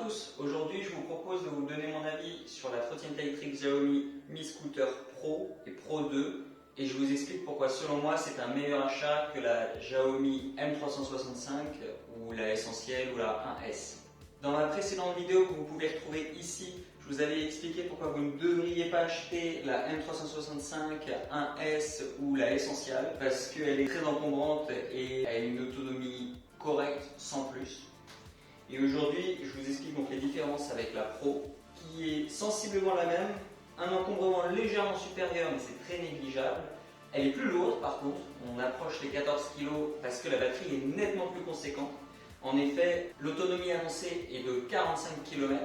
tous, aujourd'hui je vous propose de vous donner mon avis sur la trottinette électrique Xiaomi Mi Scooter Pro et Pro 2 et je vous explique pourquoi selon moi c'est un meilleur achat que la Xiaomi M365 ou la Essentiel ou la 1S. Dans ma précédente vidéo que vous pouvez retrouver ici, je vous avais expliqué pourquoi vous ne devriez pas acheter la M365, 1S ou la Essential parce qu'elle est très encombrante et elle a une autonomie correcte sans plus. Et aujourd'hui, je vous explique donc les différences avec la Pro, qui est sensiblement la même, un encombrement légèrement supérieur, mais c'est très négligeable. Elle est plus lourde par contre, on approche les 14 kg parce que la batterie est nettement plus conséquente. En effet, l'autonomie annoncée est de 45 km.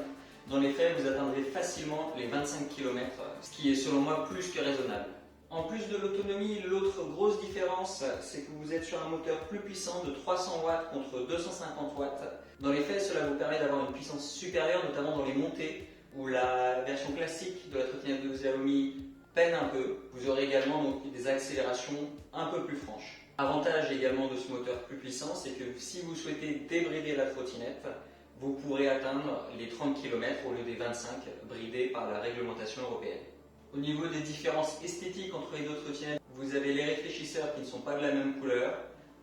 Dans les faits, vous atteindrez facilement les 25 km, ce qui est selon moi plus que raisonnable. En plus de l'autonomie, l'autre grosse différence, c'est que vous êtes sur un moteur plus puissant de 300 watts contre 250 watts. Dans les faits, cela vous permet d'avoir une puissance supérieure, notamment dans les montées, où la version classique de la trottinette de Xiaomi peine un peu. Vous aurez également donc des accélérations un peu plus franches. Avantage également de ce moteur plus puissant, c'est que si vous souhaitez débrider la trottinette, vous pourrez atteindre les 30 km au lieu des 25 bridés par la réglementation européenne. Au niveau des différences esthétiques entre les deux trottinettes, vous avez les réfléchisseurs qui ne sont pas de la même couleur,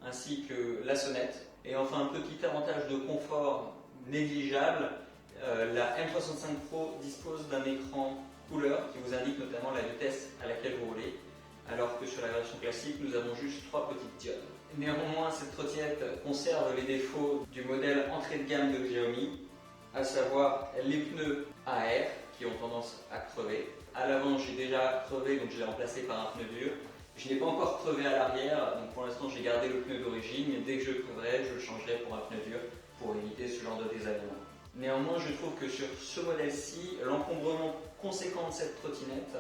ainsi que la sonnette. Et enfin, un petit avantage de confort négligeable, la M365 Pro dispose d'un écran couleur qui vous indique notamment la vitesse à laquelle vous roulez, alors que sur la version classique, nous avons juste 3 petites diodes. Néanmoins, cette trottinette conserve les défauts du modèle entrée de gamme de Xiaomi, à savoir les pneus AR qui ont tendance à crever. À l'avant, j'ai déjà crevé, donc je l'ai remplacé par un pneu dur. Je n'ai pas encore crevé à l'arrière, donc pour l'instant j'ai gardé le pneu d'origine, mais dès que je creverai, je le changerai pour un pneu dur pour éviter ce genre de désagrément. Néanmoins, je trouve que sur ce modèle-ci, l'encombrement conséquent de cette trottinette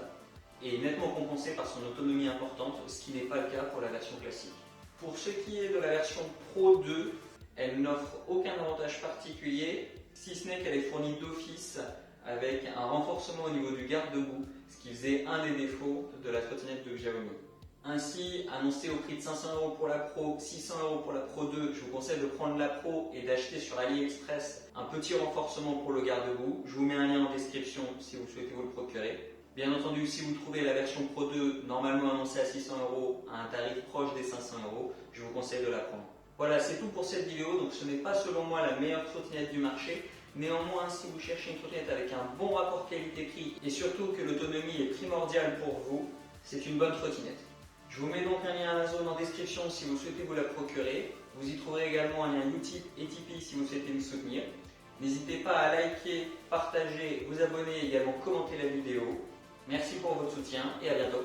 est nettement compensé par son autonomie importante, ce qui n'est pas le cas pour la version classique. Pour ce qui est de la version Pro 2, elle n'offre aucun avantage particulier, si ce n'est qu'elle est fournie d'office avec un renforcement au niveau du garde-boue, ce qui faisait un des défauts de la trottinette de Xiaomi. Ainsi, annoncé au prix de 500 € pour la Pro, 600 € pour la Pro 2, je vous conseille de prendre la Pro et d'acheter sur AliExpress un petit renforcement pour le garde-boue. Je vous mets un lien en description si vous souhaitez vous le procurer. Bien entendu, si vous trouvez la version Pro 2 normalement annoncée à 600 € à un tarif proche des 500 €, je vous conseille de la prendre. Voilà, c'est tout pour cette vidéo. Donc ce n'est pas selon moi la meilleure trottinette du marché. Néanmoins, si vous cherchez une trottinette avec un bon rapport qualité-prix et surtout que l'autonomie est primordiale pour vous, c'est une bonne trottinette. Je vous mets donc un lien Amazon en description si vous souhaitez vous la procurer. Vous y trouverez également un lien Utip et Tipeee si vous souhaitez me soutenir. N'hésitez pas à liker, partager, vous abonner et également commenter la vidéo. Merci pour votre soutien et à bientôt.